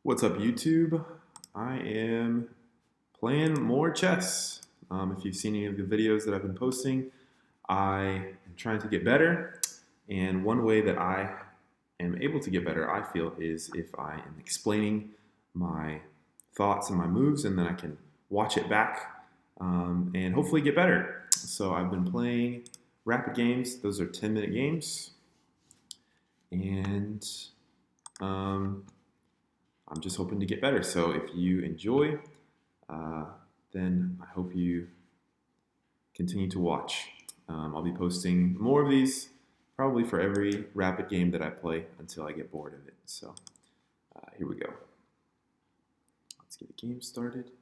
What's up, YouTube? I am playing more chess. If you've seen any of the videos that I've been posting, I am trying to get better. And one way that I am able to get better, I feel, is if I am explaining my thoughts and my moves, and then I can watch it back and hopefully get better. So I've been playing rapid games. Those are 10-minute games. And I'm just hoping to get better. So if you enjoy, then I hope you continue to watch. I'll be posting more of these probably for every rapid game that I play until I get bored of it. So here we go. Let's get the game started.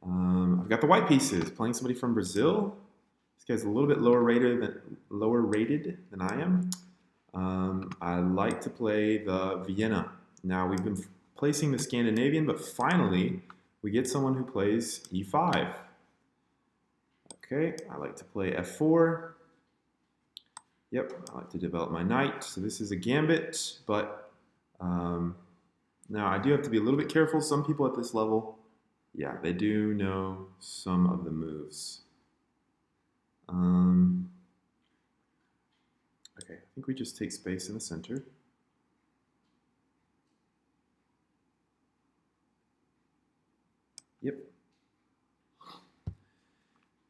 I've got the white pieces, playing somebody from Brazil. This guy's a little bit lower rated than I am. I like to play the Vienna. Now, we've been placing the Scandinavian, but finally we get someone who plays e5. Okay, I like to play f4. Yep, I like to develop my knight. So this is a gambit, but now I do have to be a little bit careful. Some people at this level, yeah, they do know some of the moves. Okay, I think we just take space in the center. Yep.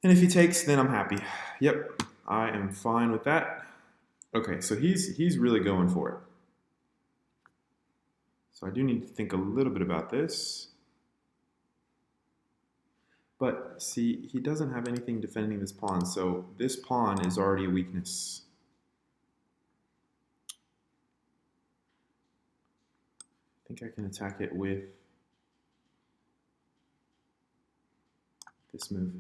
And if he takes, then I'm happy. Yep, I am fine with that. Okay, so he's really going for it. So I do need to think a little bit about this. But see, he doesn't have anything defending this pawn, so this pawn is already a weakness. I think I can attack it with this move.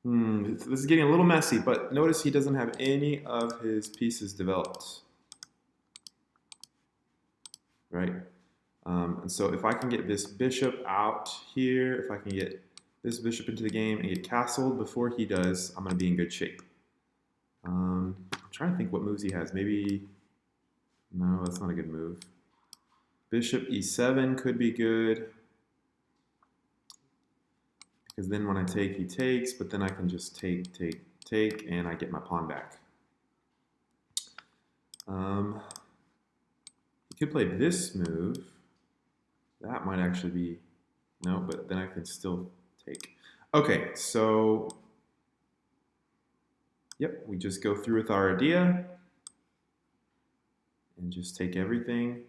This is getting a little messy, but notice he doesn't have any of his pieces developed. Right? And so if I can get this bishop out here, if I can get this bishop into the game and get castled before he does, I'm going to be in good shape. I'm trying to think what moves he has. Maybe, no, that's not a good move. Bishop e7 could be good, because then when I take, he takes, but then I can just take, and I get my pawn back. You could play this move. That might actually be, no, but then I can still take. Okay, so, yep, we just go through with our idea and just take everything.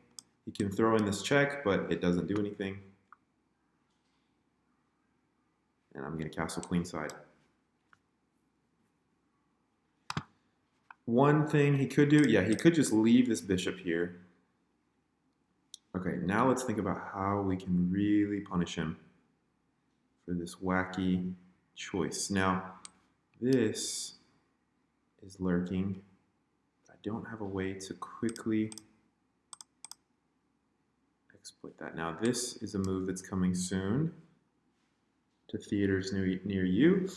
He can throw in this check, but it doesn't do anything. And I'm going to castle queenside. One thing he could do, yeah, he could just leave this bishop here. Okay, now let's think about how we can really punish him for this wacky choice. Now, this is lurking. I don't have a way to quickly exploit that. Now, this is a move that's coming soon to theaters near you.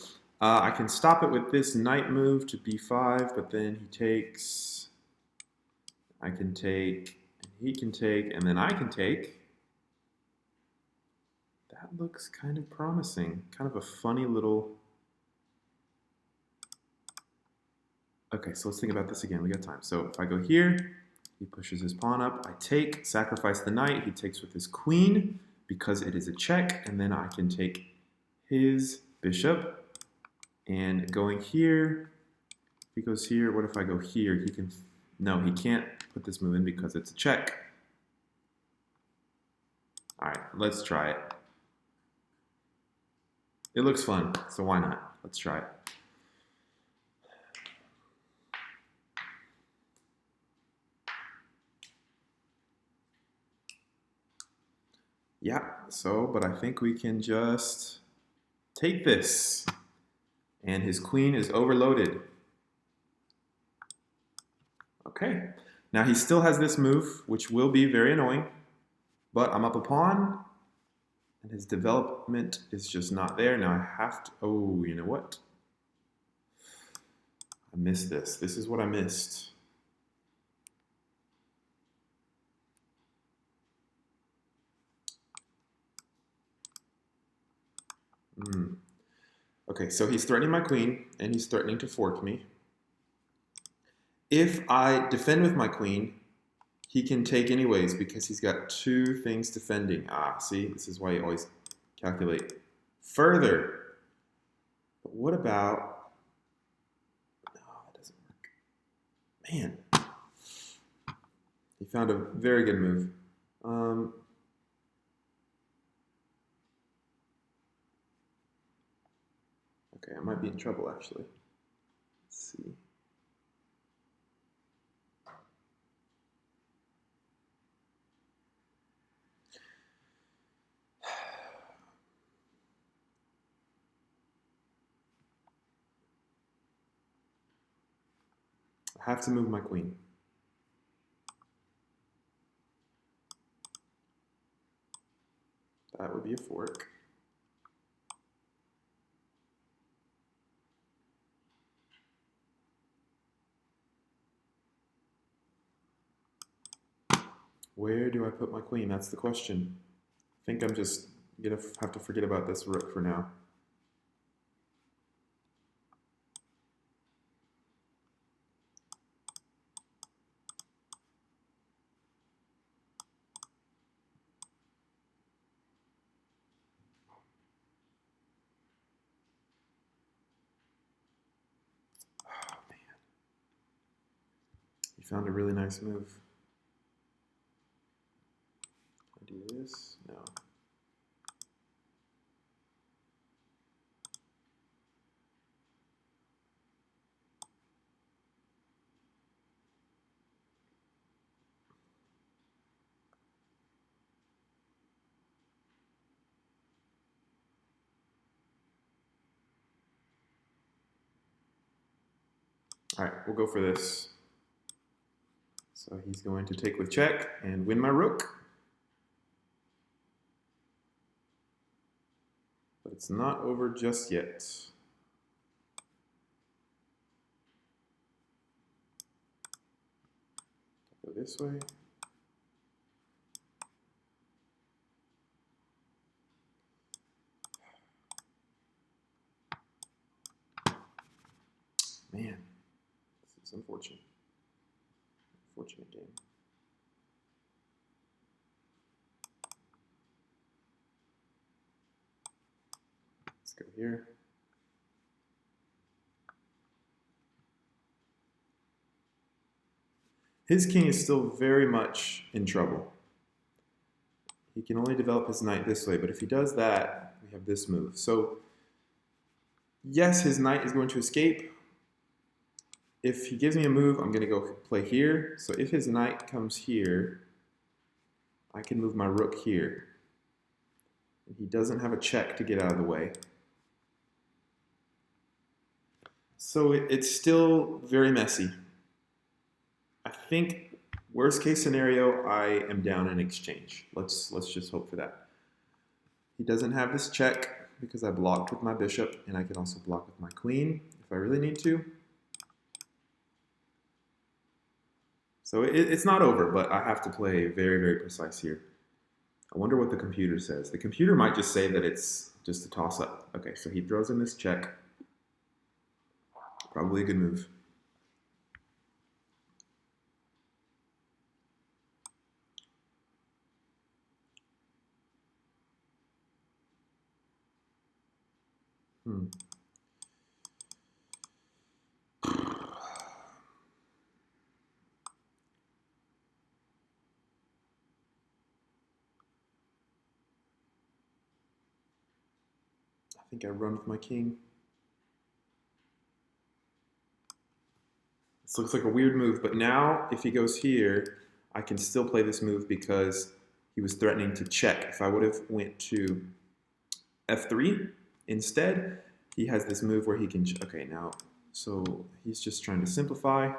I can stop it with this knight move to b5, but then he takes. I can take. He can take, and then I can take. That looks kind of promising. Kind of a funny little... Okay, so let's think about this again. We got time. So if I go here, he pushes his pawn up. I take, sacrifice the knight. He takes with his queen because it is a check, and then I can take his bishop. And going here, if he goes here, what if I go here? He can... No, he can't put this move in because it's a check. All right, let's try it. It looks fun, so why not? Let's try it. Yeah, so, but I think we can just take this. And his queen is overloaded. Okay, now he still has this move, which will be very annoying, but I'm up a pawn, and his development is just not there. Now I have to, oh, you know what? I missed this. This is what I missed. Okay, so he's threatening my queen, and he's threatening to fork me. If I defend with my queen, he can take anyways because he's got two things defending. Ah, see, this is why you always calculate further. But what about... No, that doesn't work. Man. He found a very good move. Okay, I might be in trouble actually. Let's see. I have to move my queen. That would be a fork. Where do I put my queen? That's the question. I think I'm just gonna have to forget about this rook for now. Oh man. He found a really nice move. Can I do this? No. All right, we'll go for this. So he's going to take with check and win my rook. But it's not over just yet. Go this way. Man, this is unfortunate. Unfortunate game. Let's go here. His king is still very much in trouble. He can only develop his knight this way, but if he does that, we have this move. So, yes, his knight is going to escape. If he gives me a move, I'm going to go play here. So if his knight comes here, I can move my rook here. And he doesn't have a check to get out of the way. So it's still very messy. I think worst case scenario, I am down in exchange. Let's just hope for that. He doesn't have this check because I blocked with my bishop, and I can also block with my queen if I really need to. So it's not over, but I have to play very, very precise here. I wonder what the computer says. The computer might just say that it's just a toss-up. Okay, so he throws in this check. Probably a good move. I think I run with my king. This looks like a weird move, but now if he goes here, I can still play this move because he was threatening to check. If I would have went to f3 instead, he has this move where he can, okay, now, so he's just trying to simplify.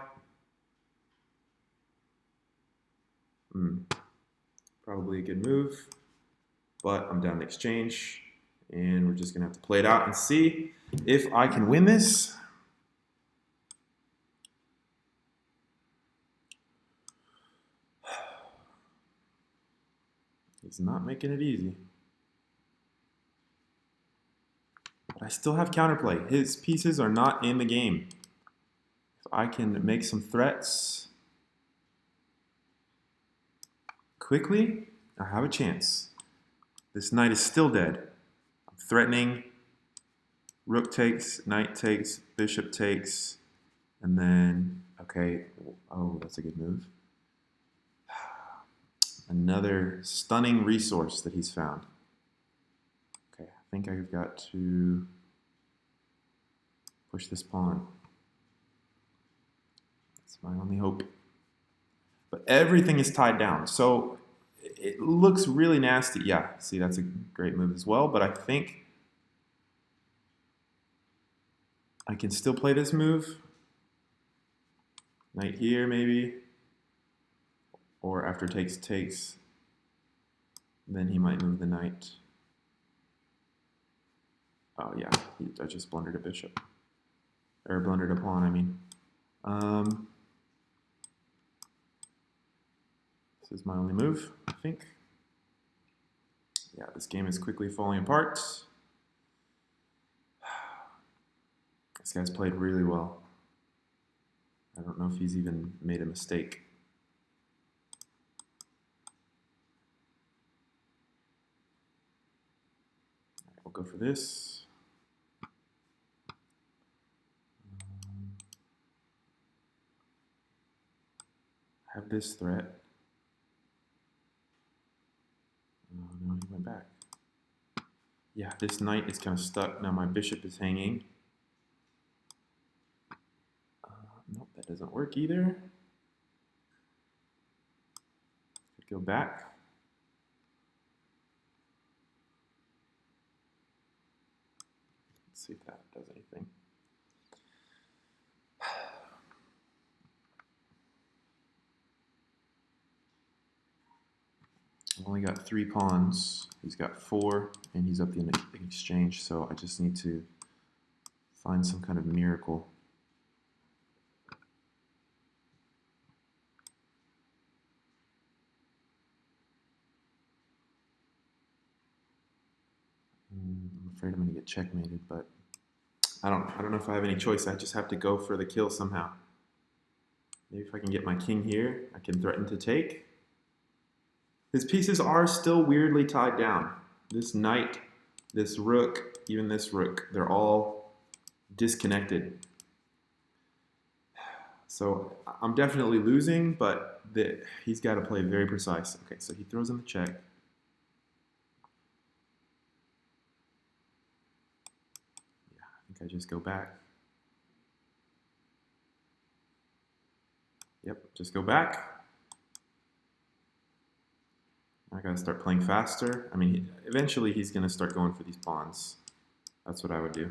Probably a good move, but I'm down to exchange, and we're just gonna have to play it out and see if I can win this. He's not making it easy. But I still have counterplay. His pieces are not in the game. If I can make some threats quickly, I have a chance. This knight is still dead. I'm threatening. Rook takes, knight takes, bishop takes, and then, okay, oh, that's a good move. Another stunning resource that he's found. Okay, I think I've got to push this pawn. That's my only hope. But everything is tied down, so it looks really nasty. Yeah, see, that's a great move as well, but I think I can still play this move. Knight here, maybe. Or after takes, takes. Then he might move the knight. Oh, yeah, I just blundered a bishop. Or blundered a pawn, I mean. This is my only move, I think. Yeah, this game is quickly falling apart. This guy's played really well. I don't know if he's even made a mistake. We'll go for this. I have this threat. Oh no, he went back. Yeah, this knight is kind of stuck. Now my bishop is hanging. Nope, that doesn't work either. Could go back. Let's see if that does anything. I've only got 3 pawns. He's got 4, and he's up in exchange, so I just need to find some kind of miracle. I'm afraid I'm going to get checkmated, but I don't know if I have any choice. I just have to go for the kill somehow. Maybe if I can get my king here, I can threaten to take. His pieces are still weirdly tied down. This knight, this rook, even this rook, they're all disconnected. So I'm definitely losing, but he's got to play very precise. Okay, so he throws in the check. Yeah, I think I just go back. Yep, just go back. I gotta start playing faster. I mean, eventually he's gonna start going for these pawns. That's what I would do.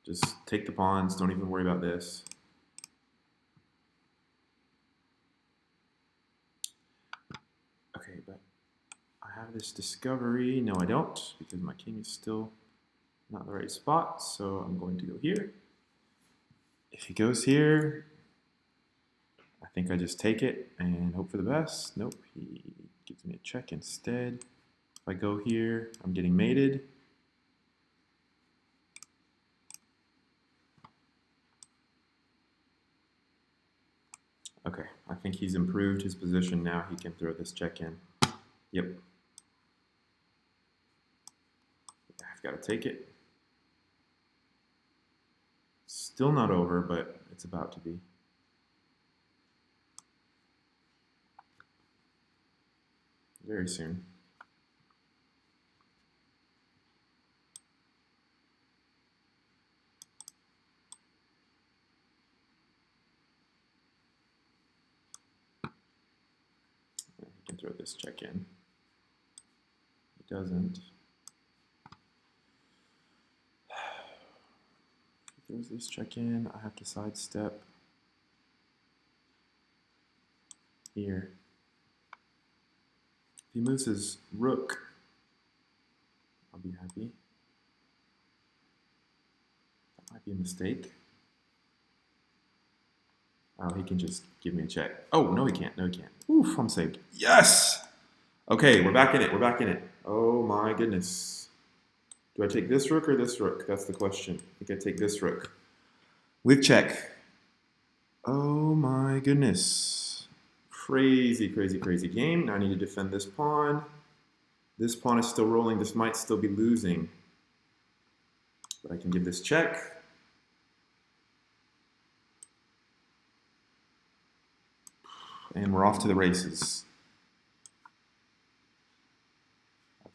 Just take the pawns, don't even worry about this. Okay, but I have this discovery. No, I don't, because my king is still not the right spot, so I'm going to go here. If he goes here, I think I just take it and hope for the best. Nope, he gives me a check instead. If I go here, I'm getting mated. Okay, I think he's improved his position now. He can throw this check in. Yep. I've got to take it. Still not over, but it's about to be. Very soon. He can throw this check in. He doesn't. He throws this check in. I have to sidestep here. If he moves his rook, I'll be happy. That might be a mistake. Oh, he can just give me a check. Oh, no he can't. No he can't. Oof, I'm saved. Yes! Okay, we're back in it. We're back in it. Oh my goodness. Do I take this rook or this rook? That's the question. I think I take this rook. With check. Oh my goodness. Crazy, crazy, crazy game. Now I need to defend this pawn. This pawn is still rolling. This might still be losing. But I can give this check. And we're off to the races.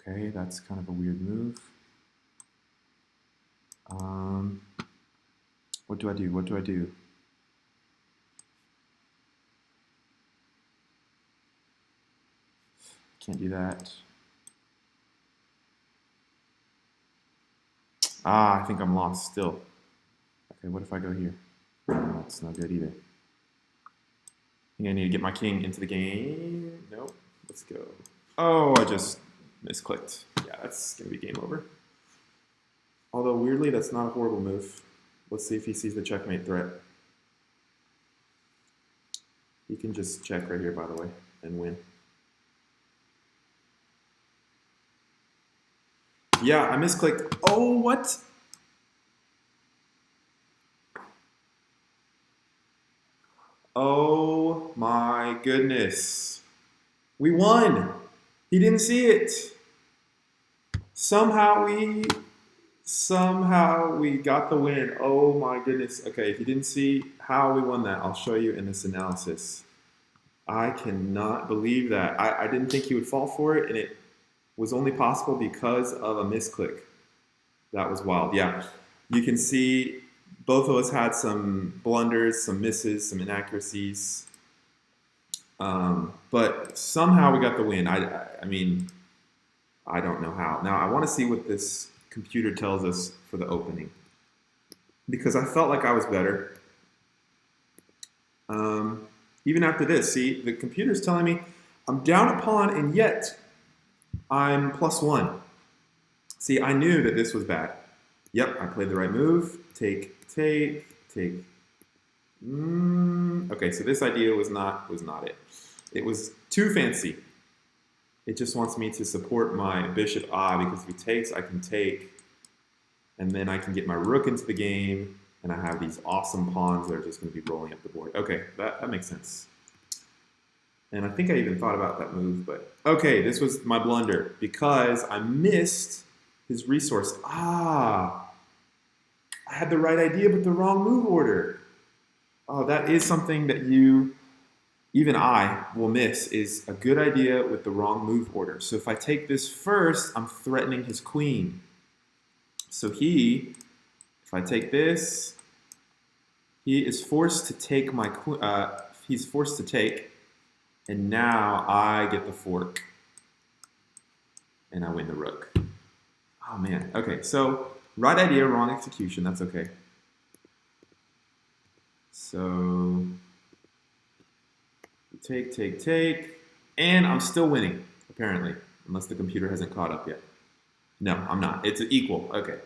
Okay, that's kind of a weird move. What do I do? What do I do? Can't do that. I think I'm lost still. Okay, what if I go here? That's not good either. I think I need to get my king into the game. Nope. Let's go. Oh, I just misclicked. Yeah, that's going to be game over. Although, weirdly, that's not a horrible move. Let's see if he sees the checkmate threat. He can just check right here, by the way, and win. Yeah, I misclicked. Oh, what? Oh my goodness. We won. He didn't see it. Somehow we got the win. Oh my goodness. Okay, if you didn't see how we won that, I'll show you in this analysis. I cannot believe that. I didn't think he would fall for it, and it was only possible because of a misclick. That was wild. Yeah, you can see both of us had some blunders, some misses, some inaccuracies. But somehow we got the win. I mean, I don't know how. Now, I want to see what this computer tells us for the opening, because I felt like I was better. Even after this, see, the computer's telling me I'm down a pawn, and yet I'm +1. See, I knew that this was bad. Yep, I played the right move. Take. Okay, so this idea was not it. It was too fancy. It just wants me to support my bishop because if he takes, I can take, and then I can get my rook into the game, and I have these awesome pawns that are just going to be rolling up the board. Okay, that makes sense. And I think I even thought about that move, but okay, this was my blunder because I missed his resource. I had the right idea, but the wrong move order. Oh, that is something that even I will miss, is a good idea with the wrong move order. So if I take this first, I'm threatening his queen. So if I take this, he is forced to take my queen. He's forced to take, and now I get the fork, and I win the rook. Oh man. Okay, so right idea, wrong execution. That's okay. So take, and I'm still winning, apparently, unless the computer hasn't caught up yet. No, I'm not. It's equal. Okay.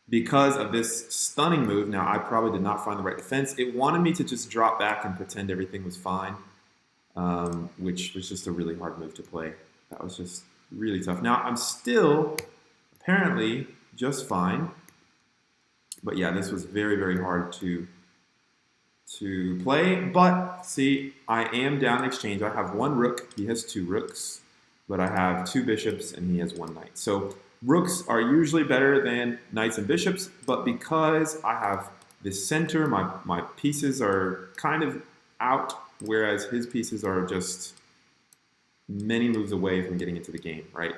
Because of this stunning move, now I probably did not find the right defense. It wanted me to just drop back and pretend everything was fine, which was just a really hard move to play. That was just really tough. Now, I'm still apparently just fine. But yeah, this was very, very hard to play. But see, I am down in exchange. I have one rook. He has two rooks. But I have two bishops, and he has one knight. So rooks are usually better than knights and bishops. But because I have this center, my pieces are kind of out, whereas his pieces are just many moves away from getting into the game, right?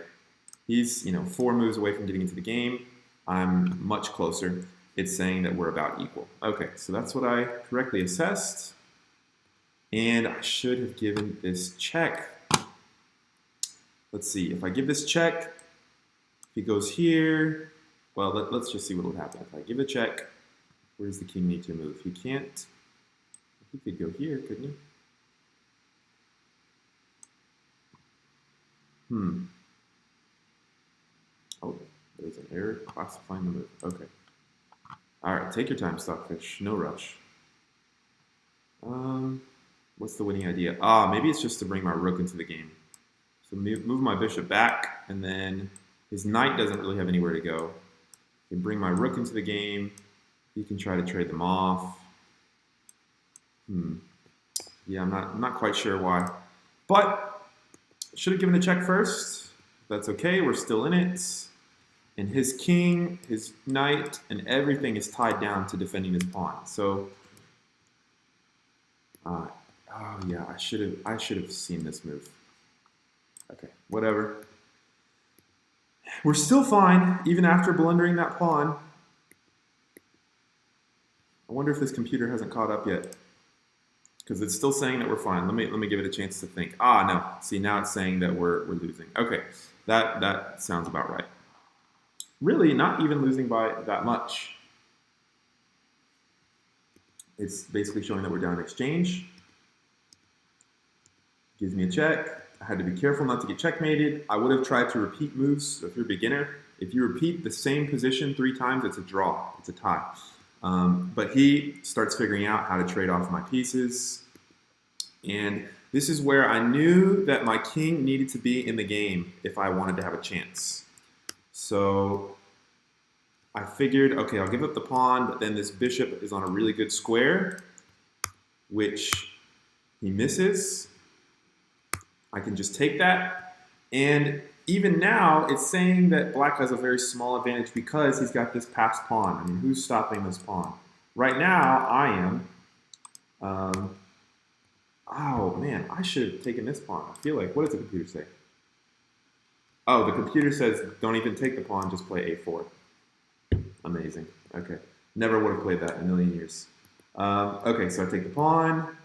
He's 4 moves away from getting into the game. I'm much closer. It's saying that we're about equal. Okay, so that's what I correctly assessed. And I should have given this check. Let's see, if I give this check, if he goes here, well, let's just see what will happen. If I give a check, where does the king need to move? He can't. He could go here, couldn't he? Oh, there's an error classifying the move. Okay. All right, take your time, Stockfish. No rush. What's the winning idea? Maybe it's just to bring my rook into the game. So move my bishop back, and then his knight doesn't really have anywhere to go. I can bring my rook into the game. He can try to trade them off. Yeah, I'm not quite sure why. But should have given the check first. That's okay, we're still in it. And his king, his knight, and everything is tied down to defending his pawn. So, oh yeah, I should have seen this move. Okay, whatever. We're still fine, even after blundering that pawn. I wonder if this computer hasn't caught up yet, because it's still saying that we're fine. Let me give it a chance to think. Ah, no. See, now it's saying that we're losing. Okay, that sounds about right. Really, not even losing by that much. It's basically showing that we're down in exchange. Gives me a check. I had to be careful not to get checkmated. I would have tried to repeat moves. So if you're a beginner, if you repeat the same position 3 times, it's a draw. It's a tie. But he starts figuring out how to trade off my pieces. And this is where I knew that my king needed to be in the game if I wanted to have a chance. So I figured, okay, I'll give up the pawn, but then this bishop is on a really good square, which he misses. I can just take that. And even now, it's saying that black has a very small advantage because he's got this passed pawn. I mean, who's stopping this pawn? Right now, I am. Oh, man, I should have taken this pawn. I feel like, what does the computer say? Oh, the computer says, don't even take the pawn, just play a4. Amazing. Okay. Never would have played that in a million years. Okay, so I take the pawn.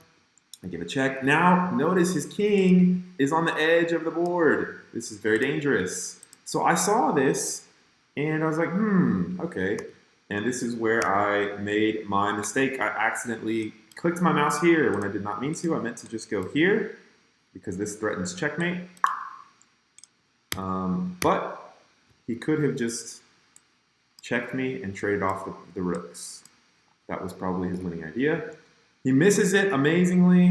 I give a check. Now, notice his king is on the edge of the board. This is very dangerous. So I saw this, and I was like, okay. And this is where I made my mistake. I accidentally clicked my mouse here when I did not mean to. I meant to just go here, because this threatens checkmate. But he could have just checked me and traded off the rooks. That was probably his winning idea. He misses it amazingly.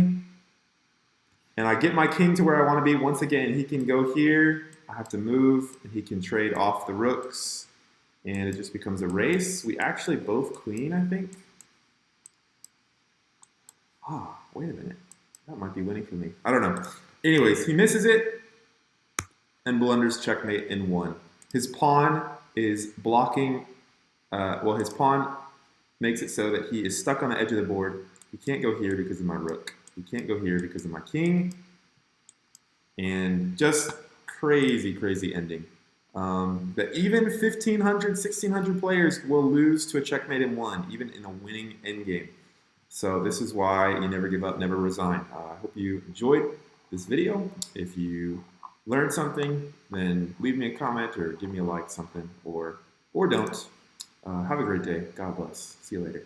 And I get my king to where I want to be. Once again, he can go here. I have to move, and he can trade off the rooks. And it just becomes a race. We actually both queen, I think. Ah, wait a minute. That might be winning for me. I don't know. Anyways, he misses it and blunders checkmate in 1. His pawn is blocking, his pawn makes it so that he is stuck on the edge of the board. He can't go here because of my rook. He can't go here because of my king. And just crazy, crazy ending. That even 1,500, 1,600 players will lose to a checkmate in 1, even in a winning endgame. So this is why you never give up, never resign. I hope you enjoyed this video. If you learned something, then leave me a comment or give me a like, something, or don't. Have a great day. God bless. See you later.